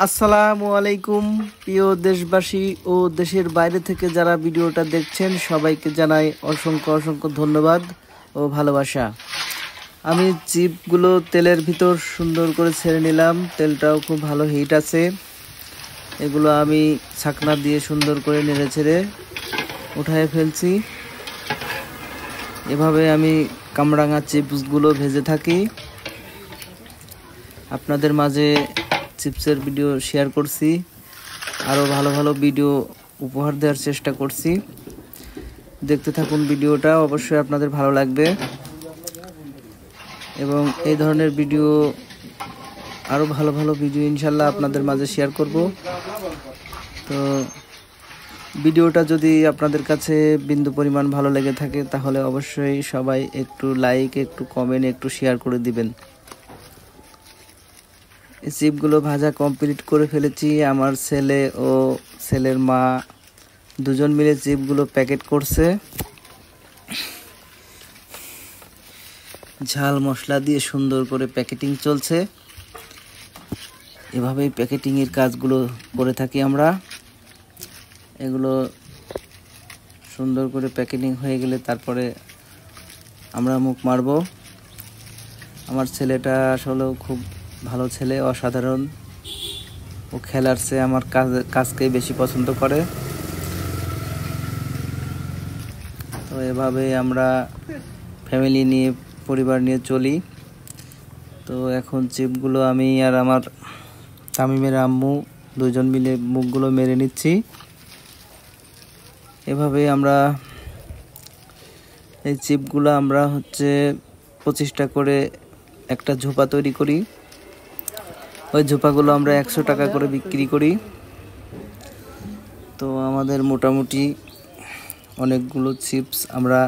আসসালামু আলাইকুম প্রিয় দেশবাসী ও দেশের বাইরে থেকে যারা ভিডিওটা দেখছেন সবাইকে জানাই অসংখ্য অসংখ্য ধন্যবাদ ও ভালোবাসা। আমি চিপগুলো তেলের ভিতর সুন্দর করে ছেড়ে নিলাম, তেলটাও খুব ভালো হিট আছে। এগুলো আমি ছাকনা দিয়ে সুন্দর করে নেড়ে ছেড়ে উঠায় ফেলছি। এভাবে আমি কামরাঙা চিপসগুলো ভেজে থাকি, আপনাদের মাঝে চিপসের ভিডিও শেয়ার করছি, আরও ভালো ভালো ভিডিও উপহার দেওয়ার চেষ্টা করছি। দেখতে থাকুন ভিডিওটা, অবশ্যই আপনাদের ভালো লাগবে এবং এই ধরনের ভিডিও আরও ভালো ভালো ভিডিও ইনশাল্লাহ আপনাদের মাঝে শেয়ার করব। তো ভিডিওটা যদি আপনাদের কাছে বিন্দু পরিমাণ ভালো লেগে থাকে তাহলে অবশ্যই সবাই একটু লাইক, একটু কমেন্ট, একটু শেয়ার করে দিবেন। এই চিপগুলো ভাজা কমপ্লিট করে ফেলেছি। আমার ছেলে ও ছেলের মা দুজন মিলে চিপগুলো প্যাকেট করছে। ঝাল মশলা দিয়ে সুন্দর করে প্যাকেটিং চলছে। এভাবেই প্যাকেটিংয়ের কাজগুলো করে থাকি আমরা। এগুলো সুন্দর করে প্যাকেটিং হয়ে গেলে তারপরে আমরা মুখ মারব। আমার ছেলেটা আসলে খুব ভালো ছেলে, অসাধারণ। ও খেলার চেয়ে আমার কাজকেই বেশি পছন্দ করে। তো এভাবে আমরা ফ্যামিলি নিয়ে, পরিবার নিয়ে চলি। তো এখন চিপগুলো আমি আর আমার তামিমের আম্মু দুজন মিলে মুখগুলো মেরে নিচ্ছি। এভাবে আমরা এই চিপগুলো আমরা 25টা করে একটা ঝোপা তৈরি করি। ওই ঝোপাগুলো আমরা 100 টাকা করে বিক্রি করি। তো আমাদের মোটামুটি অনেকগুলো চিপস আমরা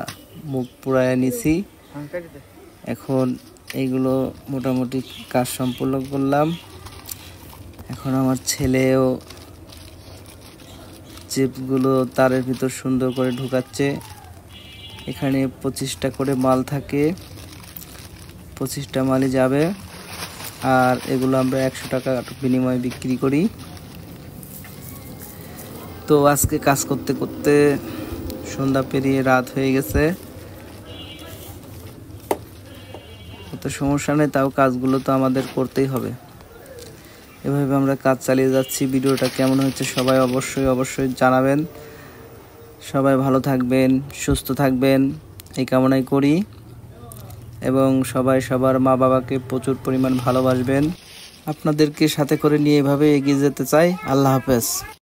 মুখ পুরায় নিছি। এখন এইগুলো মোটামুটি কাজ সম্পূর্ণ করলাম। এখন আমার ছেলেও চিপসগুলো তারের ভিতর সুন্দর করে ঢুকাচ্ছে। এখানে 25টা করে মাল থাকে, 25টা মালই যাবে। আর এগুলো আমরা 100 টাকা বিনিময়ে বিক্রি করি। তো আজকে কাজ করতে করতে সন্ধ্যা পেরিয়ে রাত হয়ে গেছে। তো সমস্যা নেই, তাও কাজগুলো তো আমাদের করতেই হবে। এভাবে আমরা কাজ চালিয়ে যাচ্ছি। ভিডিওটা কেমন হয়েছে সবাই অবশ্যই জানাবেন। সবাই ভালো থাকবেন, সুস্থ থাকবেন এই কামনাই করি এবং সবাই সবার মা বাবাকে প্রচুর পরিমাণ ভালোবাসবেন। আপনাদেরকে সাথে করে নিয়ে এভাবে এগিয়ে যেতে চাই। আল্লাহ হাফেজ।